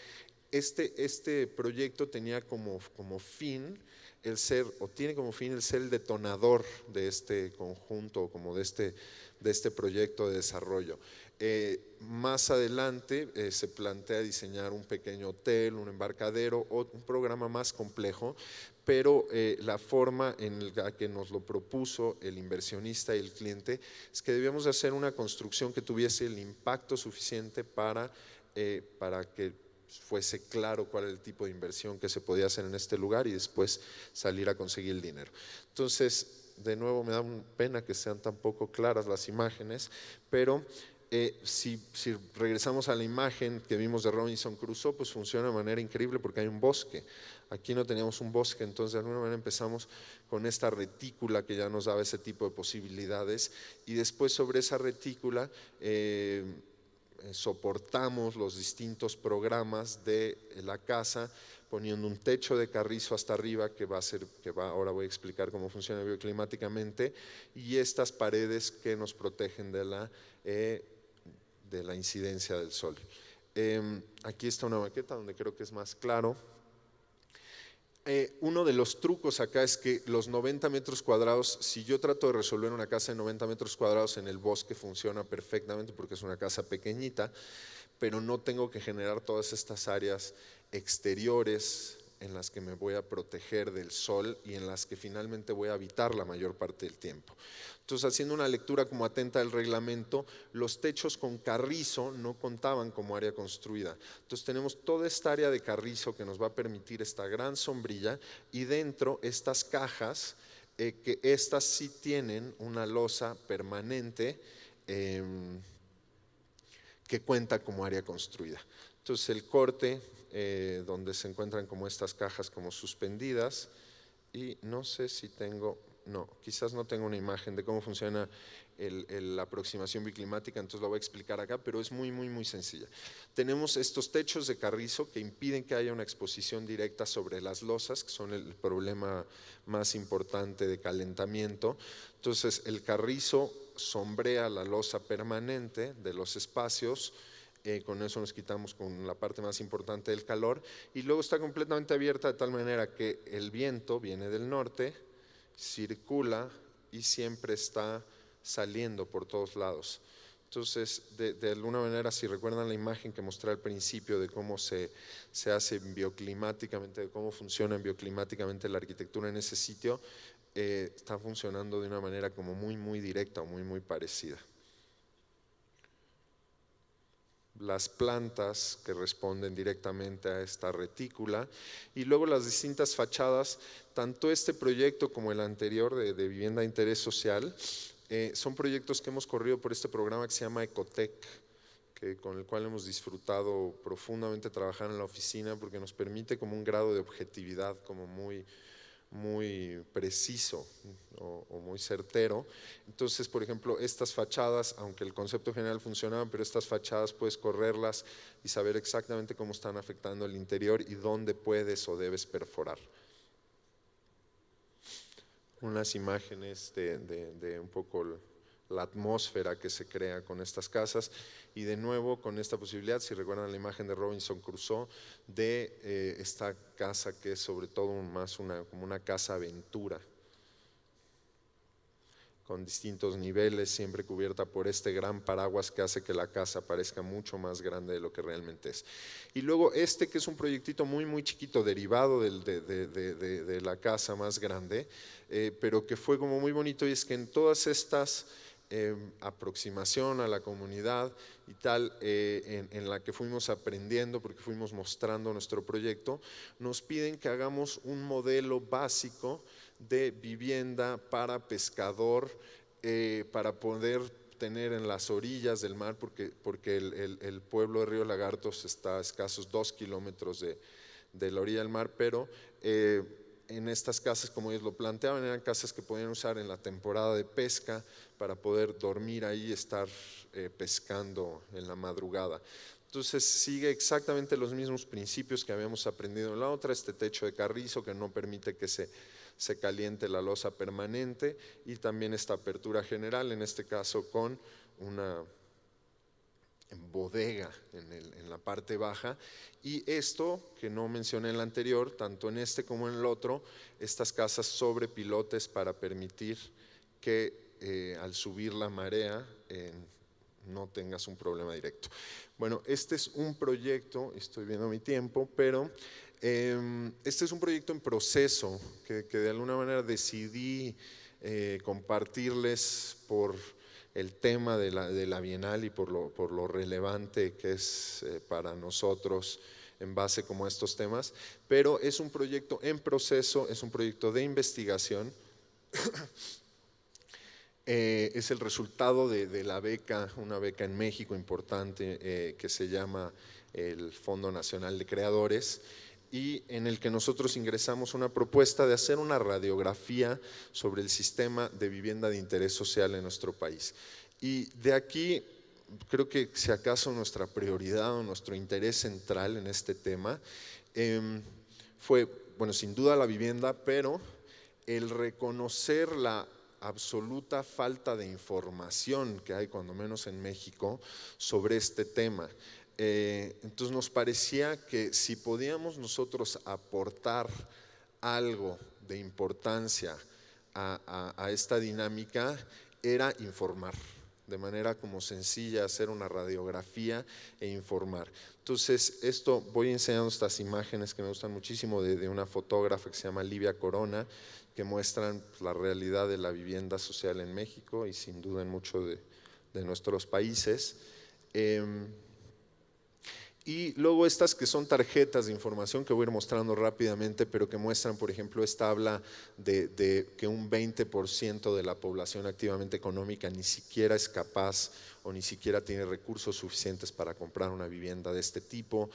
este proyecto tenía como fin el ser, o tiene como fin el ser el detonador de este conjunto, como de este proyecto de desarrollo. Más adelante se plantea diseñar un pequeño hotel, un embarcadero o un programa más complejo, pero la forma en la que nos lo propuso el inversionista y el cliente es que debíamos de hacer una construcción que tuviese el impacto suficiente para que fuese claro cuál era el tipo de inversión que se podía hacer en este lugar y después salir a conseguir el dinero. Entonces, de nuevo, me da pena que sean tan poco claras las imágenes, pero si regresamos a la imagen que vimos de Robinson Crusoe, pues funciona de manera increíble porque hay un bosque. Aquí no teníamos un bosque, entonces de alguna manera empezamos con esta retícula que ya nos daba ese tipo de posibilidades, y después sobre esa retícula soportamos los distintos programas de la casa, poniendo un techo de carrizo hasta arriba ahora voy a explicar cómo funciona bioclimáticamente, y estas paredes que nos protegen de la incidencia del sol. Aquí está una maqueta donde creo que es más claro. Uno de los trucos acá es que los 90 metros cuadrados, si yo trato de resolver una casa de 90 metros cuadrados en el bosque, funciona perfectamente porque es una casa pequeñita, pero no tengo que generar todas estas áreas exteriores en las que me voy a proteger del sol y en las que finalmente voy a habitar la mayor parte del tiempo. Entonces, haciendo una lectura como atenta del reglamento, los techos con carrizo no contaban como área construida. Entonces tenemos toda esta área de carrizo que nos va a permitir esta gran sombrilla, y dentro estas cajas, que estas sí tienen una losa permanente que cuenta como área construida. Entonces el corte, donde se encuentran como estas cajas como suspendidas, y no sé si quizás no tengo una imagen de cómo funciona la aproximación biclimática, entonces la voy a explicar acá, pero es muy sencilla. Tenemos estos techos de carrizo que impiden que haya una exposición directa sobre las losas, que son el problema más importante de calentamiento. Entonces el carrizo sombrea la losa permanente de los espacios. Con eso nos quitamos con la parte más importante del calor, y luego está completamente abierta de tal manera que el viento viene del norte, circula y siempre está saliendo por todos lados. Entonces, de alguna manera, si recuerdan la imagen que mostré al principio de cómo se hace bioclimáticamente, de cómo funciona bioclimáticamente la arquitectura en ese sitio, está funcionando de una manera como muy directa o muy parecida. Las plantas que responden directamente a esta retícula, y luego las distintas fachadas. Tanto este proyecto como el anterior de vivienda de interés social son proyectos que hemos corrido por este programa que se llama Ecotec, con el cual hemos disfrutado profundamente trabajar en la oficina, porque nos permite como un grado de objetividad como muy preciso o muy certero. Entonces, por ejemplo, estas fachadas, aunque el concepto general funcionaba, pero estas fachadas puedes correrlas y saber exactamente cómo están afectando el interior y dónde puedes o debes perforar. Unas imágenes de un poco la atmósfera que se crea con estas casas, y de nuevo con esta posibilidad, si recuerdan la imagen de Robinson Crusoe, de esta casa que es sobre todo más como una casa aventura, con distintos niveles, siempre cubierta por este gran paraguas que hace que la casa parezca mucho más grande de lo que realmente es. Y luego que es un proyectito muy chiquito, derivado de la casa más grande, pero que fue como muy bonito, y es que en todas estas aproximación a la comunidad y tal, en la que fuimos aprendiendo porque fuimos mostrando nuestro proyecto, nos piden que hagamos un modelo básico de vivienda para pescador, para poder tener en las orillas del mar, porque el pueblo de Río Lagartos está a escasos 2 kilómetros de la orilla del mar, pero en estas casas, como ellos lo planteaban, eran casas que podían usar en la temporada de pesca para poder dormir ahí y estar pescando en la madrugada. Entonces sigue exactamente los mismos principios que habíamos aprendido en la otra, este techo de carrizo que no permite que se caliente la losa permanente, y también esta apertura general, en este caso con una bodega en la parte baja. Y esto que no mencioné en el anterior, tanto en este como en el otro, estas casas sobre pilotes para permitir que al subir la marea no tengas un problema directo. Bueno, este es un proyecto, estoy viendo mi tiempo, pero este es un proyecto en proceso que de alguna manera decidí compartirles por el tema de la Bienal y por lo relevante que es para nosotros en base como a estos temas, pero es un proyecto en proceso, es un proyecto de investigación. Es el resultado de la beca, una beca en México importante que se llama el Fondo Nacional de Creadores, y en el que nosotros ingresamos una propuesta de hacer una radiografía sobre el sistema de vivienda de interés social en nuestro país. Y de aquí creo que si acaso nuestra prioridad o nuestro interés central en este tema fue, bueno, sin duda la vivienda, pero el reconocer la absoluta falta de información que hay, cuando menos en México, sobre este tema. Entonces nos parecía que si podíamos nosotros aportar algo de importancia a esta dinámica, era informar, de manera como sencilla, hacer una radiografía e informar. Entonces esto, voy enseñando estas imágenes que me gustan muchísimo de una fotógrafa que se llama Livia Corona, que muestran la realidad de la vivienda social en México y sin duda en muchos de nuestros países. Y luego estas que son tarjetas de información que voy a ir mostrando rápidamente, pero que muestran, por ejemplo, esta habla de que un 20% de la población activamente económica ni siquiera es capaz o ni siquiera tiene recursos suficientes para comprar una vivienda de este tipo.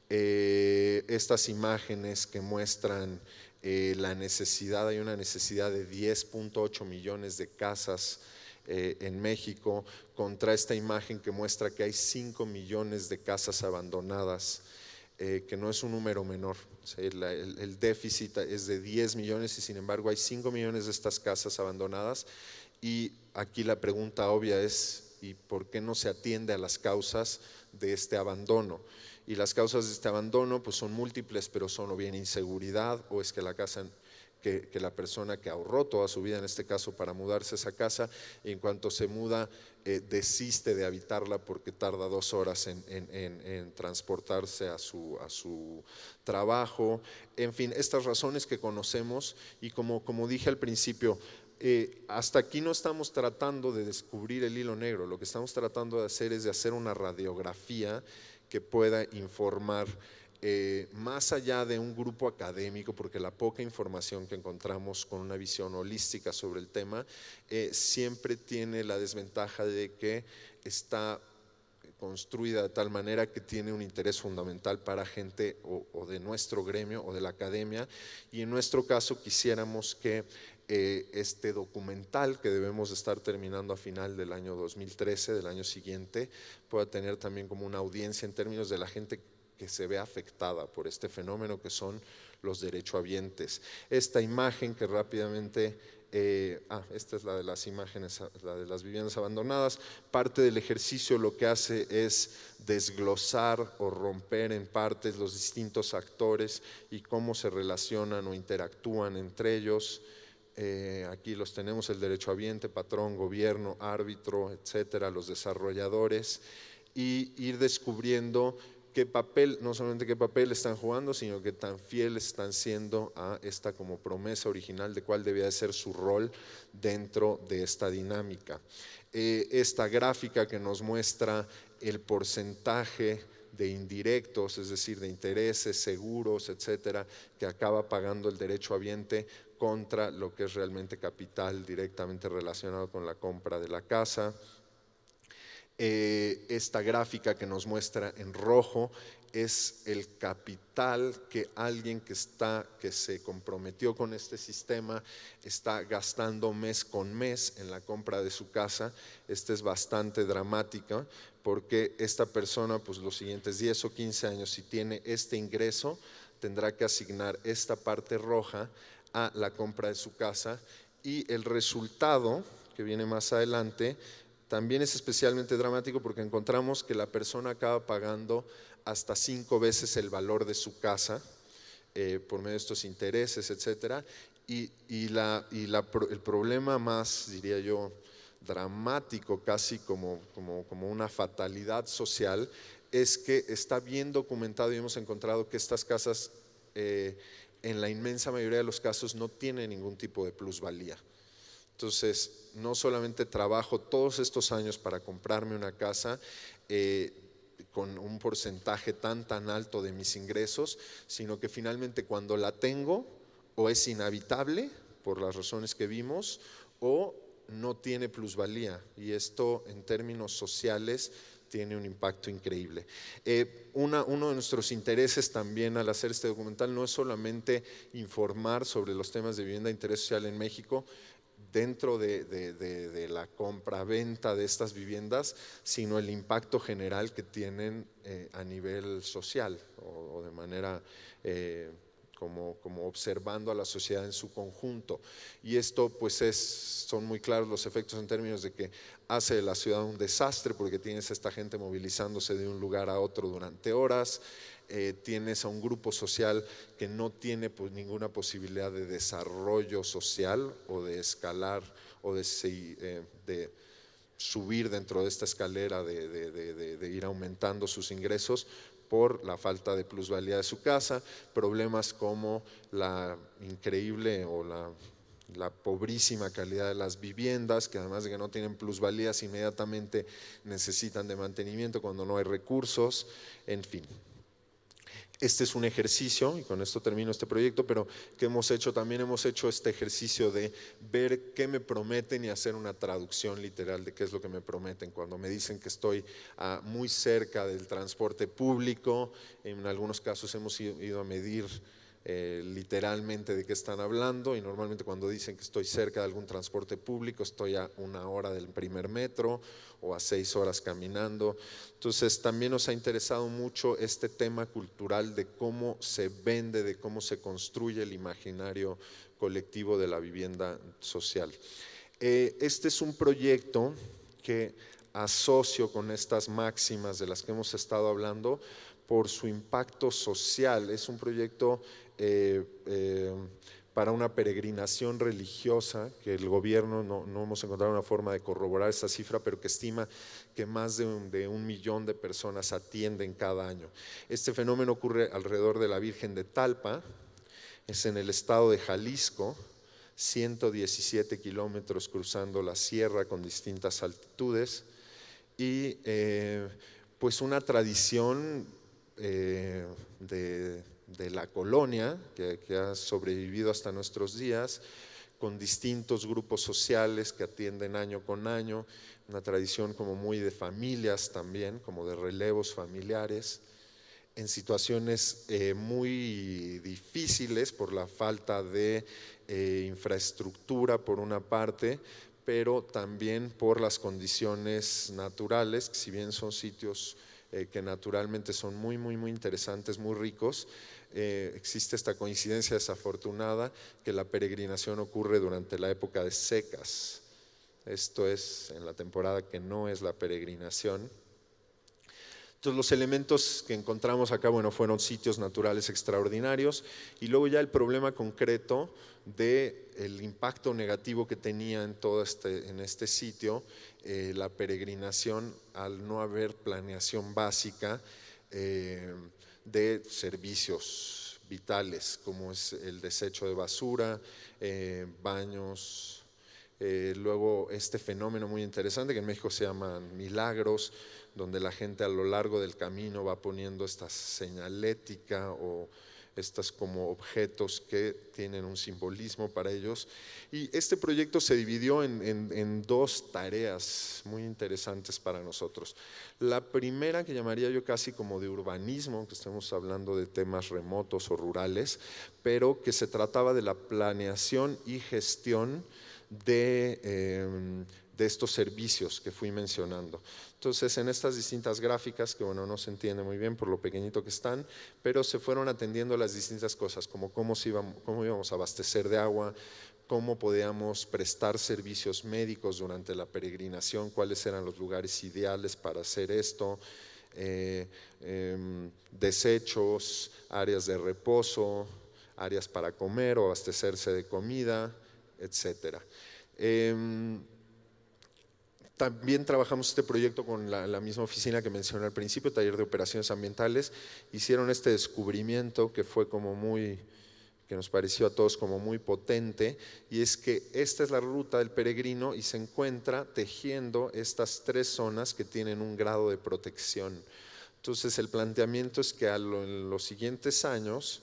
Estas imágenes que muestran la necesidad, hay una necesidad de 10.8 millones de casas en México, contra esta imagen que muestra que hay 5 millones de casas abandonadas, que no es un número menor. O sea, el déficit es de 10 millones y sin embargo hay 5 millones de estas casas abandonadas. Y aquí la pregunta obvia es, ¿y por qué no se atiende a las causas de este abandono? Y las causas de este abandono pues son múltiples, pero son o bien inseguridad, o es que la casa, que la persona que ahorró toda su vida, en este caso para mudarse a esa casa, en cuanto se muda desiste de habitarla porque tarda 2 horas en transportarse a su trabajo. En fin, estas razones que conocemos, y como dije al principio, hasta aquí no estamos tratando de descubrir el hilo negro, lo que estamos tratando de hacer es de hacer una radiografía que pueda informar más allá de un grupo académico, porque la poca información que encontramos con una visión holística sobre el tema siempre tiene la desventaja de que está construida de tal manera que tiene un interés fundamental para gente o de nuestro gremio o de la academia, y en nuestro caso quisiéramos que este documental, que debemos estar terminando a final del año 2013, del año siguiente, pueda tener también como una audiencia en términos de la gente que se ve afectada por este fenómeno, que son los derechohabientes. Esta imagen que rápidamente, esta es la de las imágenes, la de las viviendas abandonadas. Parte del ejercicio lo que hace es desglosar o romper en partes los distintos actores y cómo se relacionan o interactúan entre ellos. Aquí los tenemos: el derechohabiente, patrón, gobierno, árbitro, etcétera, los desarrolladores, y ir descubriendo qué papel, no solamente qué papel están jugando, sino que tan fieles están siendo a esta como promesa original de cuál debía de ser su rol dentro de esta dinámica. Esta gráfica que nos muestra el porcentaje de indirectos, es decir, de intereses, seguros, etcétera, que acaba pagando el derecho habiente contra lo que es realmente capital directamente relacionado con la compra de la casa. Esta gráfica que nos muestra en rojo es el capital que alguien que se comprometió con este sistema está gastando mes con mes en la compra de su casa. Esta es bastante dramática porque esta persona, pues los siguientes 10 o 15 años, si tiene este ingreso, tendrá que asignar esta parte roja a la compra de su casa, y el resultado, que viene más adelante, también es especialmente dramático porque encontramos que la persona acaba pagando hasta 5 veces el valor de su casa por medio de estos intereses, etcétera. El problema más, diría yo, dramático, casi como una fatalidad social, es que está bien documentado y hemos encontrado que estas casas en la inmensa mayoría de los casos no tienen ningún tipo de plusvalía. Entonces, no solamente trabajo todos estos años para comprarme una casa con un porcentaje tan alto de mis ingresos, sino que finalmente cuando la tengo, o es inhabitable por las razones que vimos, o no tiene plusvalía, y esto en términos sociales tiene un impacto increíble. Uno de nuestros intereses también al hacer este documental no es solamente informar sobre los temas de vivienda de interés social en México, dentro de la compra-venta de estas viviendas, sino el impacto general que tienen a nivel social o de manera como observando a la sociedad en su conjunto. Y esto pues son muy claros los efectos en términos de que hace de la ciudad un desastre porque tienes a esta gente movilizándose de un lugar a otro durante horas. Tienes a un grupo social que no tiene pues ninguna posibilidad de desarrollo social o de escalar o de subir dentro de esta escalera de ir aumentando sus ingresos por la falta de plusvalía de su casa, problemas como la increíble o la pobrísima calidad de las viviendas, que además de que no tienen plusvalías, inmediatamente necesitan de mantenimiento cuando no hay recursos, en fin. Este es un ejercicio, y con esto termino este proyecto, pero que hemos hecho, también hemos hecho este ejercicio de ver qué me prometen y hacer una traducción literal de qué es lo que me prometen. Cuando me dicen que estoy muy cerca del transporte público, en algunos casos hemos ido a medir literalmente de qué están hablando, y normalmente cuando dicen que estoy cerca de algún transporte público estoy a 1 hora del primer metro o a 6 horas caminando. Entonces también nos ha interesado mucho este tema cultural de cómo se vende, de cómo se construye el imaginario colectivo de la vivienda social. Este es un proyecto que asocio con estas máximas de las que hemos estado hablando por su impacto social. Es un proyecto para una peregrinación religiosa que el gobierno, no hemos encontrado una forma de corroborar esta cifra, pero que estima que más de 1 millón de personas atienden cada año. Este fenómeno ocurre alrededor de la Virgen de Talpa, es en el estado de Jalisco, 117 kilómetros cruzando la sierra con distintas altitudes, y pues una tradición de la colonia que ha sobrevivido hasta nuestros días, con distintos grupos sociales que atienden año con año, una tradición como muy de familias también, como de relevos familiares, en situaciones muy difíciles por la falta de infraestructura por una parte, pero también por las condiciones naturales, que si bien son sitios que naturalmente son muy interesantes, muy ricos, existe esta coincidencia desafortunada que la peregrinación ocurre durante la época de secas. Esto es en la temporada que no es la peregrinación. Entonces los elementos que encontramos acá, bueno, fueron sitios naturales extraordinarios, y luego ya el problema concreto del impacto negativo que tenía en este sitio la peregrinación al no haber planeación básica de servicios vitales, como es el desecho de basura, baños. Luego este fenómeno muy interesante que en México se llaman milagros, donde la gente a lo largo del camino va poniendo esta señalética o estas como objetos que tienen un simbolismo para ellos. Y este proyecto se dividió en dos tareas muy interesantes para nosotros. La primera, que llamaría yo casi como de urbanismo, que estamos hablando de temas remotos o rurales, pero que se trataba de la planeación y gestión de estos servicios que fui mencionando. Entonces, en estas distintas gráficas, que bueno, no se entiende muy bien por lo pequeñito que están, pero se fueron atendiendo las distintas cosas, como cómo íbamos a abastecer de agua, cómo podíamos prestar servicios médicos durante la peregrinación, cuáles eran los lugares ideales para hacer esto, desechos, áreas de reposo, áreas para comer o abastecerse de comida, etcétera. También trabajamos este proyecto con la misma oficina que mencioné al principio, Taller de Operaciones Ambientales. Hicieron este descubrimiento que fue como que nos pareció a todos como muy potente, y es que esta es la ruta del peregrino y se encuentra tejiendo estas tres zonas que tienen un grado de protección. Entonces el planteamiento es que en los siguientes años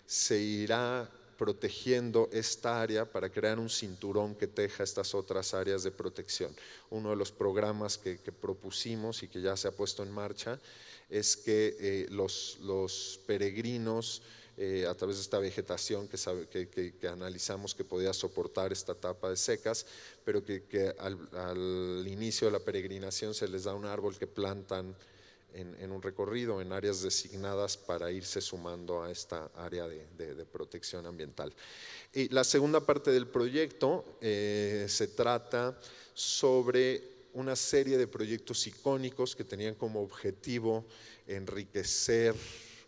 se irá protegiendo esta área para crear un cinturón que teja estas otras áreas de protección. Uno de los programas que propusimos y que ya se ha puesto en marcha es que los peregrinos, a través de esta vegetación que analizamos que podía soportar esta etapa de secas, pero que al inicio de la peregrinación se les da un árbol que plantan en un recorrido, en áreas designadas para irse sumando a esta área de protección ambiental. Y la segunda parte del proyecto se trata sobre una serie de proyectos icónicos que tenían como objetivo enriquecer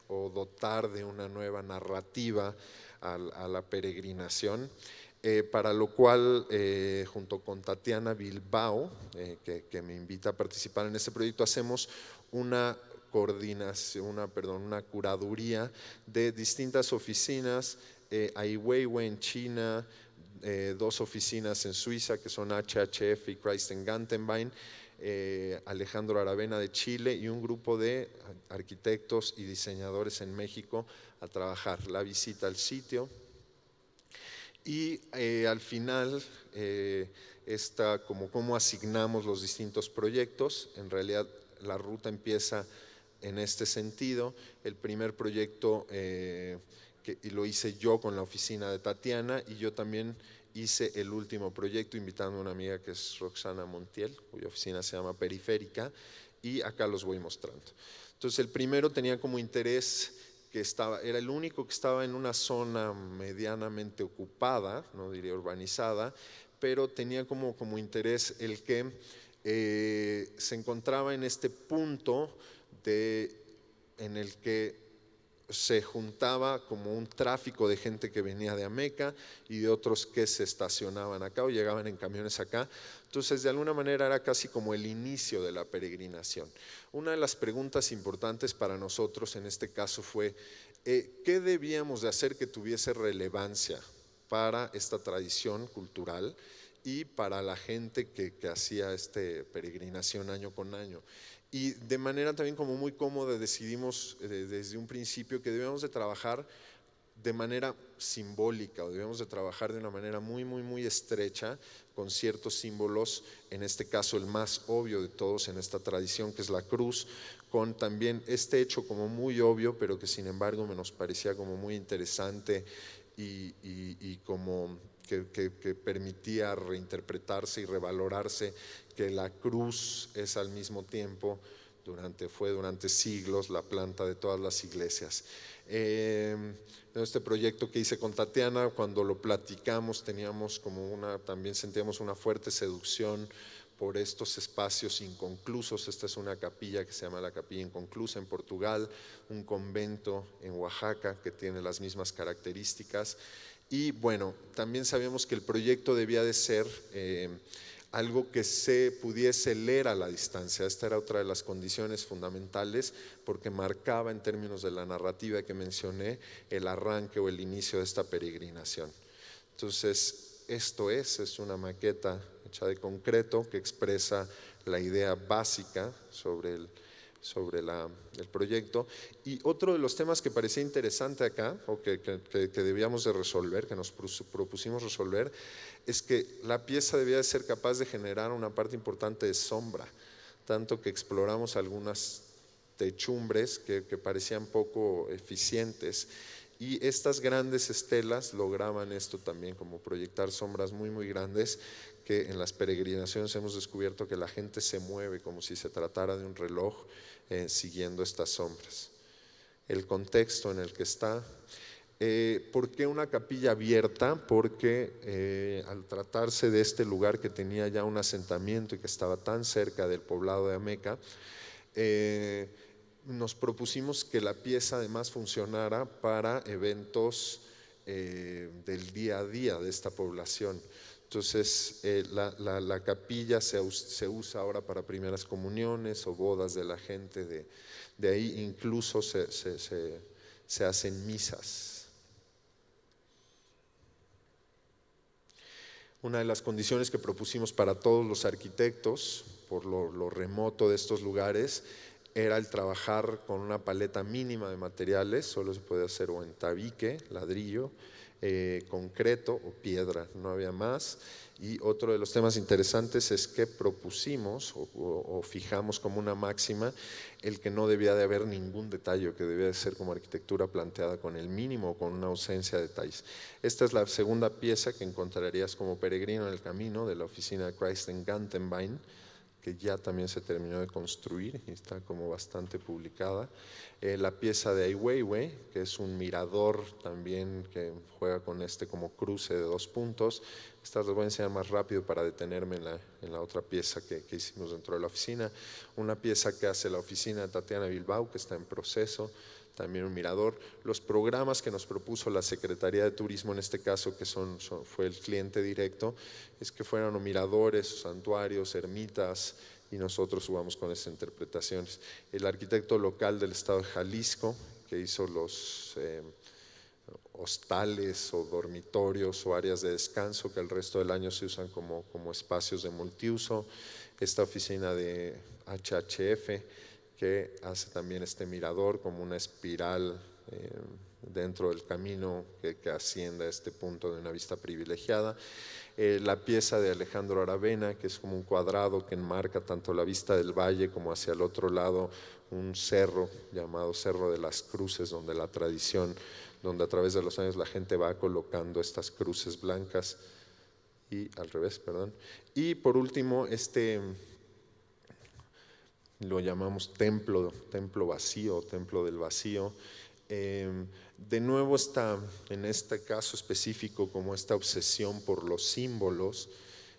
o dotar de una nueva narrativa a la peregrinación. Para lo cual, junto con Tatiana Bilbao, que me invita a participar en este proyecto, hacemos una coordinación, una curaduría de distintas oficinas, Ai Weiwei en China, dos oficinas en Suiza que son HHF y Christen-Gantenbein, Alejandro Aravena de Chile y un grupo de arquitectos y diseñadores en México a trabajar la visita al sitio. Y al final, como cómo asignamos los distintos proyectos. En realidad la ruta empieza en este sentido. El primer proyecto y lo hice yo con la oficina de Tatiana, y yo también hice el último proyecto invitando a una amiga que es Roxana Montiel, cuya oficina se llama Periférica, y acá los voy mostrando. Entonces el primero tenía como interés que era el único que estaba en una zona medianamente ocupada, no diría urbanizada, pero tenía como interés el que se encontraba en este punto en el que se juntaba como un tráfico de gente que venía de Ameca y de otros que se estacionaban acá o llegaban en camiones acá. Entonces, de alguna manera era casi como el inicio de la peregrinación. Una de las preguntas importantes para nosotros en este caso fue ¿qué debíamos de hacer que tuviese relevancia para esta tradición cultural y para la gente que hacía esta peregrinación año con año? Y de manera también como muy cómoda decidimos desde un principio que debíamos de trabajar de manera simbólica, o debíamos de trabajar de una manera muy estrecha con ciertos símbolos, en este caso el más obvio de todos en esta tradición, que es la cruz, con también este hecho como muy obvio, pero que sin embargo nos parecía como muy interesante y como que permitía reinterpretarse y revalorarse, que la cruz es al mismo tiempo, fue durante siglos la planta de todas las iglesias. Este proyecto que hice con Tatiana, cuando lo platicamos, también sentíamos una fuerte seducción por estos espacios inconclusos. Esta es una capilla que se llama la Capilla Inconclusa en Portugal, un convento en Oaxaca que tiene las mismas características. Y bueno, también sabíamos que el proyecto debía de ser algo que se pudiese leer a la distancia. Esta era otra de las condiciones fundamentales porque marcaba en términos de la narrativa que mencioné el arranque o el inicio de esta peregrinación. Entonces, esto es una maqueta hecha de concreto que expresa la idea básica sobre el proyecto. Y otro de los temas que parecía interesante acá, o que debíamos de resolver, que nos propusimos resolver, es que la pieza debía de ser capaz de generar una parte importante de sombra, tanto que exploramos algunas techumbres que parecían poco eficientes, y estas grandes estelas lograban esto también, como proyectar sombras muy muy grandes, que en las peregrinaciones hemos descubierto que la gente se mueve como si se tratara de un reloj siguiendo estas sombras. El contexto en el que está. ¿Por qué una capilla abierta? Porque al tratarse de este lugar que tenía ya un asentamiento y que estaba tan cerca del poblado de Ameca, nos propusimos que la pieza además funcionara para eventos del día a día de esta población. Entonces, la capilla se usa ahora para primeras comuniones o bodas de la gente de ahí, incluso se hacen misas. Una de las condiciones que propusimos para todos los arquitectos, por lo remoto de estos lugares, era el trabajar con una paleta mínima de materiales. Solo se podía hacer o en tabique, ladrillo, concreto o piedra, no había más. Y otro de los temas interesantes es que propusimos o fijamos como una máxima el que no debía de haber ningún detalle, que debía de ser como arquitectura planteada con el mínimo o con una ausencia de detalles. Esta es la segunda pieza que encontrarías como peregrino en el camino de la oficina de Christ en Gantenbein, que ya también se terminó de construir y está como bastante publicada. La pieza de Ai Weiwei, que es un mirador también que juega con este como cruce de dos puntos. Estas las voy a enseñar más rápido para detenerme en la otra pieza que hicimos dentro de la oficina. Una pieza que hace la oficina de Tatiana Bilbao, que está en proceso, también un mirador. Los programas que nos propuso la Secretaría de Turismo, en este caso, que fue el cliente directo, es que fueran o miradores, o santuarios, ermitas, y nosotros jugamos con esas interpretaciones. El arquitecto local del estado de Jalisco, que hizo los hostales o dormitorios o áreas de descanso que el resto del año se usan como espacios de multiuso. Esta oficina de HHF, que hace también este mirador como una espiral dentro del camino que asciende a este punto de una vista privilegiada. La pieza de Alejandro Aravena, que es como un cuadrado que enmarca tanto la vista del valle como hacia el otro lado un cerro llamado Cerro de las Cruces, donde la tradición, donde a través de los años la gente va colocando estas cruces blancas, y al revés, perdón. Y por último, lo llamamos templo vacío, templo del vacío. De nuevo está, en este caso específico, como esta obsesión por los símbolos.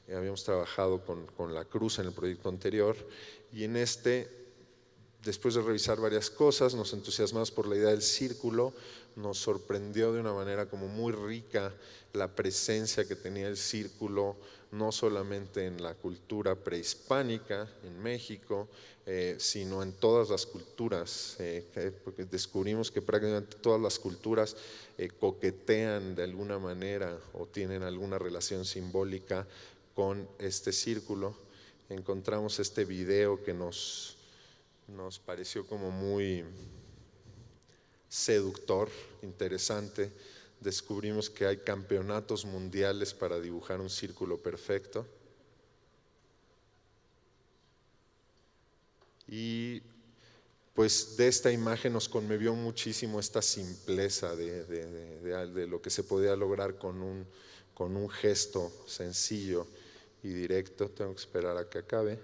Habíamos trabajado con la cruz en el proyecto anterior, y en después de revisar varias cosas, nos entusiasmamos por la idea del círculo. Nos sorprendió de una manera como muy rica la presencia que tenía el círculo, no solamente en la cultura prehispánica en México, sino en todas las culturas, porque descubrimos que prácticamente todas las culturas coquetean de alguna manera o tienen alguna relación simbólica con este círculo. Encontramos este video que nos pareció como muy seductor, interesante. Descubrimos que hay campeonatos mundiales para dibujar un círculo perfecto. Y pues de esta imagen nos conmovió muchísimo esta simpleza de lo que se podía lograr con un gesto sencillo y directo. Tengo que esperar a que acabe.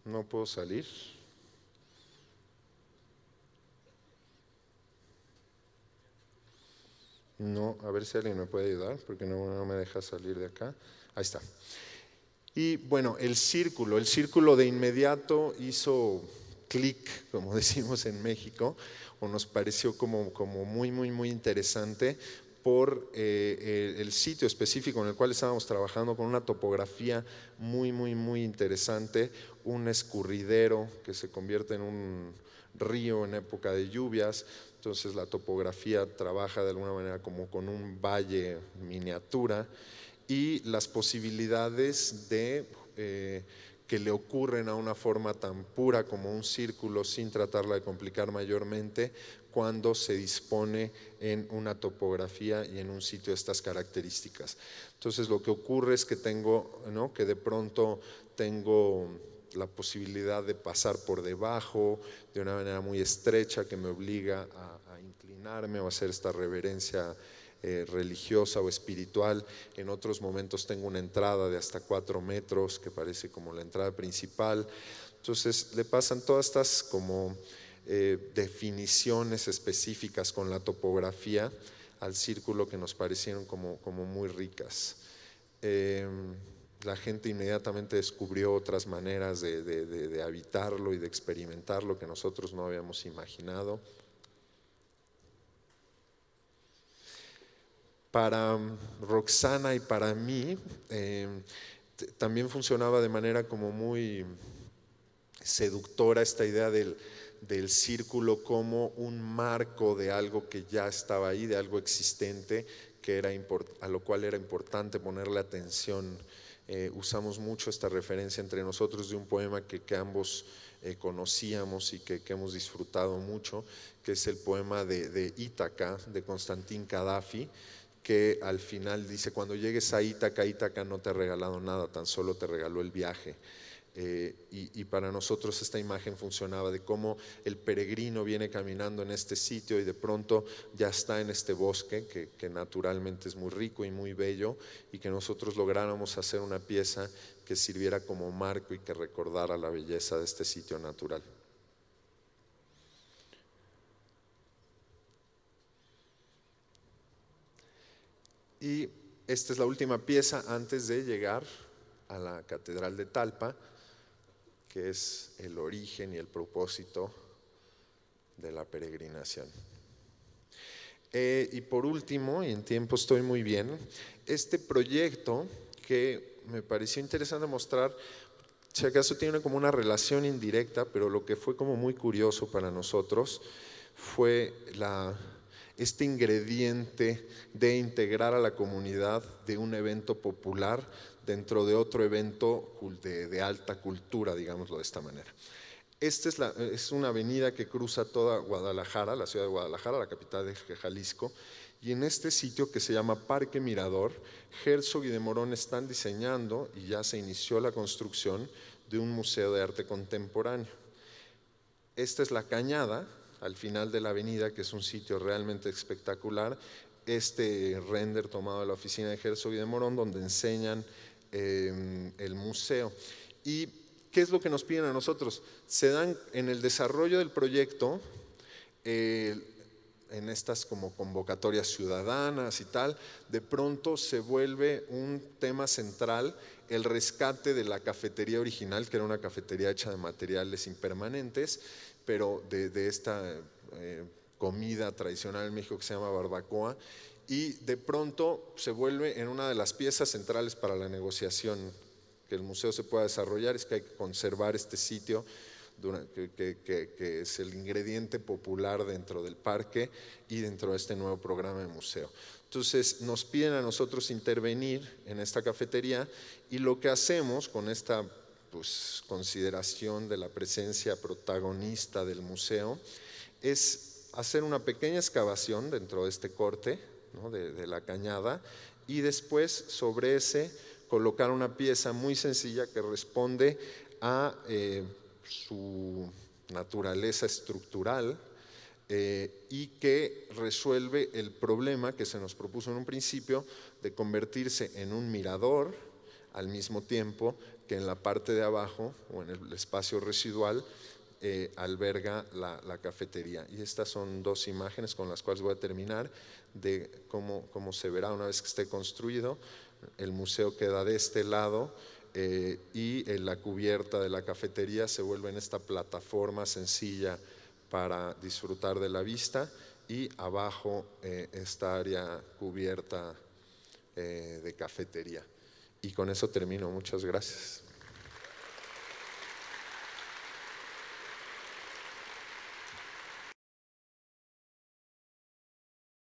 No puedo salir. No, a ver si alguien me puede ayudar, porque no me deja salir de acá. Ahí está. Y bueno, el círculo de inmediato hizo clic, como decimos en México, o nos pareció como muy interesante por el sitio específico en el cual estábamos trabajando, con una topografía muy interesante, un escurridero que se convierte en un río en época de lluvias. Entonces la topografía trabaja de alguna manera como con un valle miniatura, y las posibilidades de que le ocurren a una forma tan pura como un círculo, sin tratarla de complicar mayormente, cuando se dispone en una topografía y en un sitio de estas características. Entonces lo que ocurre es que que de pronto tengo la posibilidad de pasar por debajo de una manera muy estrecha, que me obliga a inclinarme o a hacer esta reverencia religiosa o espiritual. En otros momentos tengo una entrada de hasta 4 metros que parece como la entrada principal. Entonces le pasan todas estas como definiciones específicas con la topografía al círculo, que nos parecieron como muy ricas. La gente inmediatamente descubrió otras maneras de habitarlo y de experimentarlo que nosotros no habíamos imaginado. Para Roxana y para mí también funcionaba de manera como muy seductora esta idea del círculo como un marco de algo que ya estaba ahí, de algo existente, a lo cual era importante ponerle atención. Usamos mucho esta referencia entre nosotros de un poema que ambos conocíamos y que hemos disfrutado mucho, que es el poema de Ítaca, de Constantín Cadafi, que al final dice: cuando llegues a Ítaca, Ítaca no te ha regalado nada, tan solo te regaló el viaje. Y para nosotros esta imagen funcionaba de cómo el peregrino viene caminando en este sitio y de pronto ya está en este bosque que naturalmente es muy rico y muy bello, y que nosotros lográramos hacer una pieza que sirviera como marco y que recordara la belleza de este sitio natural. Y esta es la última pieza antes de llegar a la Catedral de Talpa, que es el origen y el propósito de la peregrinación. Y por último, y en tiempo estoy muy bien, este proyecto que me pareció interesante mostrar, si acaso tiene como una relación indirecta, pero lo que fue como muy curioso para nosotros fue este ingrediente de integrar a la comunidad de un evento popular dentro de otro evento de alta cultura, digámoslo de esta manera. Esta es una avenida que cruza toda Guadalajara, la ciudad de Guadalajara, la capital de Jalisco, y en este sitio que se llama Parque Mirador, Herzog y de Morón están diseñando, y ya se inició la construcción de un museo de arte contemporáneo. Esta es la Cañada, al final de la avenida, que es un sitio realmente espectacular. Este render tomado de la oficina de Herzog y de Morón, donde enseñan el museo. ¿Y qué es lo que nos piden a nosotros? Se dan en el desarrollo del proyecto, en estas como convocatorias ciudadanas y tal, de pronto se vuelve un tema central el rescate de la cafetería original, que era una cafetería hecha de materiales impermanentes, pero de esta comida tradicional en México que se llama barbacoa, y de pronto se vuelve en una de las piezas centrales para la negociación que el museo se pueda desarrollar. Es que hay que conservar este sitio que es el ingrediente popular dentro del parque y dentro de este nuevo programa de museo. Entonces nos piden a nosotros intervenir en esta cafetería, y lo que hacemos con esta consideración de la presencia protagonista del museo es hacer una pequeña excavación dentro de este corte, ¿no?, de la Cañada, y después sobre ese colocar una pieza muy sencilla que responde a su naturaleza estructural y que resuelve el problema que se nos propuso en un principio de convertirse en un mirador al mismo tiempo que en la parte de abajo o en el espacio residual alberga la cafetería. Y estas son dos imágenes con las cuales voy a terminar de cómo se verá una vez que esté construido. El museo queda de este lado y la cubierta de la cafetería se vuelve en esta plataforma sencilla para disfrutar de la vista, y abajo esta área cubierta de cafetería. Y con eso termino. Muchas gracias.